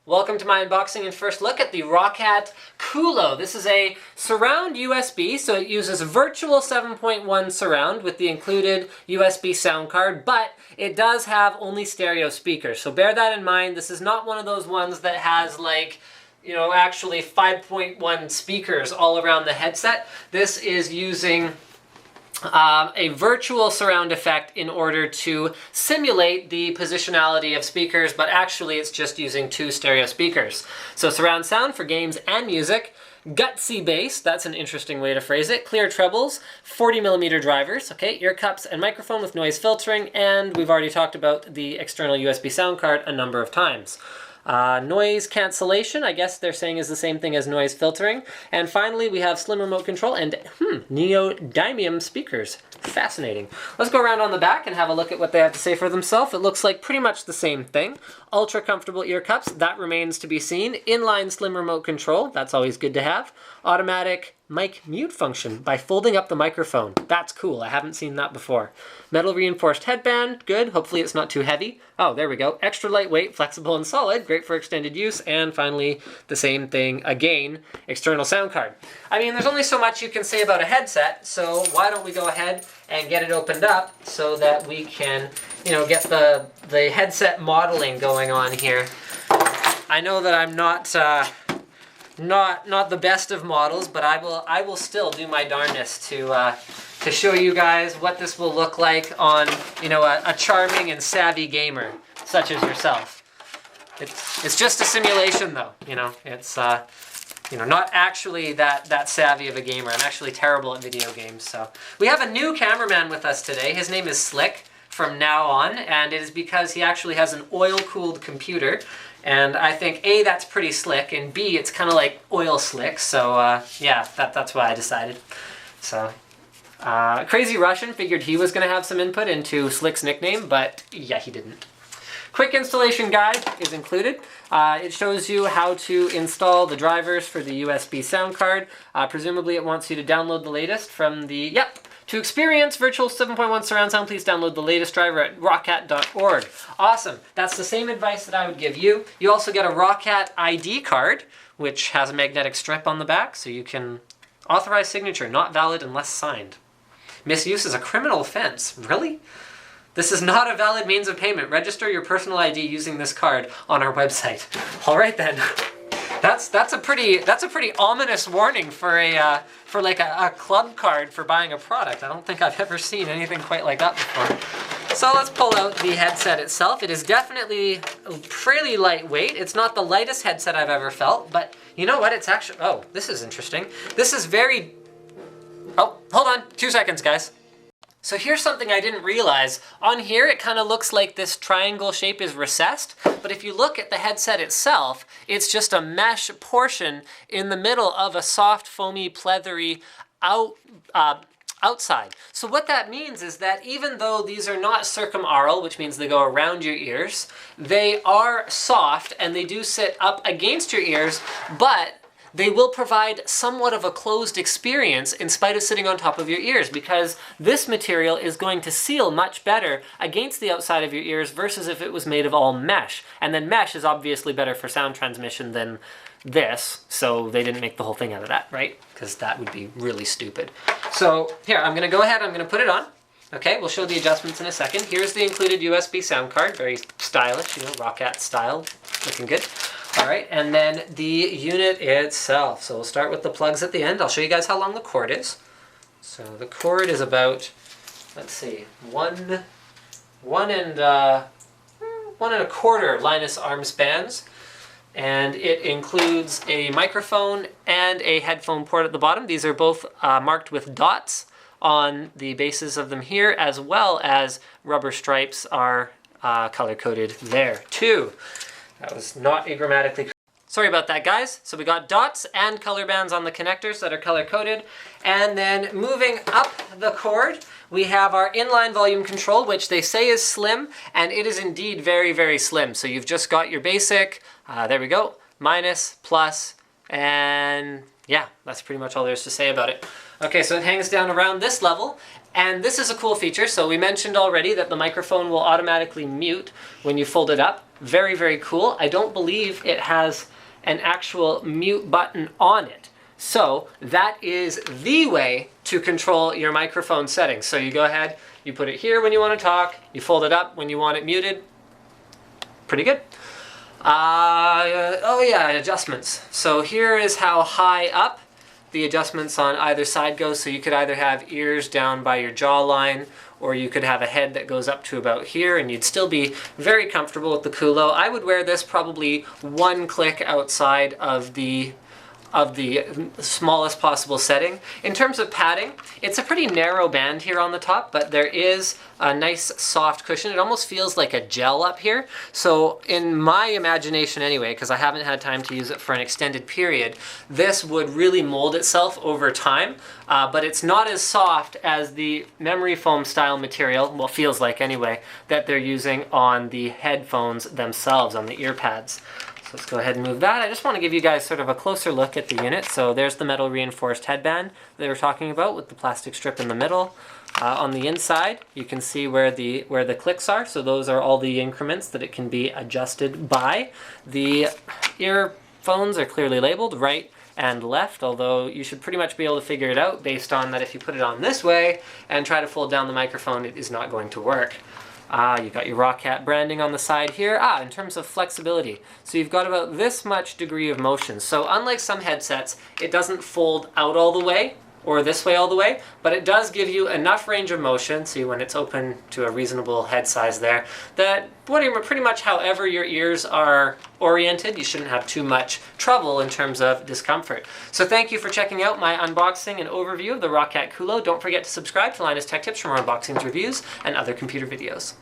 Welcome to my unboxing and first look at the Roccat Kulo. This is a surround USB, so it uses virtual 7.1 surround with the included USB sound card, but it does have only stereo speakers. So bear that in mind. This is not one of those ones that has actually 5.1 speakers all around the headset. This is using a virtual surround effect in order to simulate the positionality of speakers, but actually it's just using 2 stereo speakers. So surround sound for games and music, gutsy bass, that's an interesting way to phrase it, clear trebles, 40mm drivers, okay, ear cups and microphone with noise filtering, and we've already talked about the external USB sound card a number of times. Noise cancellation, I guess they're saying is the same thing as noise filtering. And finally, we have slim remote control and neodymium speakers. Fascinating. Let's go around on the back and have a look at what they have to say for themselves. It looks like pretty much the same thing. Ultra comfortable ear cups, that remains to be seen. Inline slim remote control, that's always good to have. Automatic mic mute function by folding up the microphone. That's cool, I haven't seen that before. Metal reinforced headband, good. Hopefully it's not too heavy. Oh, there we go. Extra lightweight, flexible and solid, great for extended use. And finally, the same thing again, external sound card. I mean, there's only so much you can say about a headset, so why don't we go ahead and get it opened up so that we can, get the headset modeling going on here. I know that I'm not the best of models, but I will still do my darndest to show you guys what this will look like on a charming and savvy gamer such as yourself. It's just a simulation though, it's not actually that savvy of a gamer. I'm actually terrible at video games. So we have a new cameraman with us today. His name is Slick from now on, and it is because he actually has an oil-cooled computer. And I think A, that's pretty slick, and B, it's kind of like oil slick, so yeah, that's why I decided. So, Crazy Russian figured he was going to have some input into Slick's nickname, but yeah, he didn't. Quick installation guide is included. It shows you how to install the drivers for the USB sound card. Presumably it wants you to download the latest from the, To experience virtual 7.1 surround sound, please download the latest driver at roccat.org. Awesome. That's the same advice that I would give you. You also get a Roccat ID card, which has a magnetic strip on the back, so you can authorize signature, not valid unless signed. Misuse is a criminal offense. Really? This is not a valid means of payment. Register your personal ID using this card on our website. All right then. That's a pretty ominous warning for a club card for buying a product. I don't think I've ever seen anything quite like that before. So let's pull out the headset itself. It is definitely pretty lightweight. It's not the lightest headset I've ever felt, but you know what? It's actually, oh, this is interesting. This is very, oh, hold on, 2 seconds, guys. So here's something I didn't realize. On here, it kind of looks like this triangle shape is recessed, but if you look at the headset itself, it's just a mesh portion in the middle of a soft, foamy, pleathery outside. So what that means is that even though these are not circumaural, which means they go around your ears, they are soft and they do sit up against your ears, but they will provide somewhat of a closed experience in spite of sitting on top of your ears, because this material is going to seal much better against the outside of your ears versus if it was made of all mesh. And then mesh is obviously better for sound transmission than this, so they didn't make the whole thing out of that, right? Because that would be really stupid. So here, I'm gonna go ahead, I'm gonna put it on. Okay, we'll show the adjustments in a second. Here's the included USB sound card, very stylish, Roccat style, looking good. All right, and then the unit itself. So we'll start with the plugs at the end. I'll show you guys how long the cord is. So the cord is about, let's see, one and a quarter Linus arm spans. And it includes a microphone and a headphone port at the bottom. These are both marked with dots on the bases of them here, as well as rubber stripes are color-coded there too. That was not a grammatically correct. Sorry about that, guys. So we got dots and color bands on the connectors that are color-coded. And then moving up the cord, we have our inline volume control, which they say is slim, and it is indeed very, very slim. So you've just got your basic, there we go, minus, plus, and yeah, that's pretty much all there is to say about it. Okay, so it hangs down around this level. And this is a cool feature. So we mentioned already that the microphone will automatically mute when you fold it up. Very, very cool. I don't believe it has an actual mute button on it. So that is the way to control your microphone settings. So you go ahead, you put it here when you want to talk, you fold it up when you want it muted. Pretty good. Oh yeah, adjustments. So here is how high up the adjustments on either side go. So you could either have ears down by your jawline, or you could have a head that goes up to about here, and you'd still be very comfortable with the Kulo. I would wear this probably one click outside of the smallest possible setting. In terms of padding, it's a pretty narrow band here on the top, but there is a nice soft cushion. It almost feels like a gel up here. So in my imagination anyway, because I haven't had time to use it for an extended period, this would really mold itself over time, but it's not as soft as the memory foam style material, well, feels like anyway, that they're using on the headphones themselves, on the ear pads. Let's go ahead and move that. I just want to give you guys sort of a closer look at the unit. So there's the metal reinforced headband that they were talking about with the plastic strip in the middle. On the inside, you can see where the clicks are. So those are all the increments that it can be adjusted by. The earphones are clearly labeled right and left, although you should pretty much be able to figure it out based on that if you put it on this way and try to fold down the microphone, it is not going to work. You've got your Roccat branding on the side here. In terms of flexibility, so you've got about this much degree of motion. So unlike some headsets, it doesn't fold out all the way, or this way all the way, but it does give you enough range of motion, see when it's open to a reasonable head size there, that pretty much however your ears are oriented, you shouldn't have too much trouble in terms of discomfort. So thank you for checking out my unboxing and overview of the Roccat Kulo. Don't forget to subscribe to Linus Tech Tips for more unboxings, reviews, and other computer videos.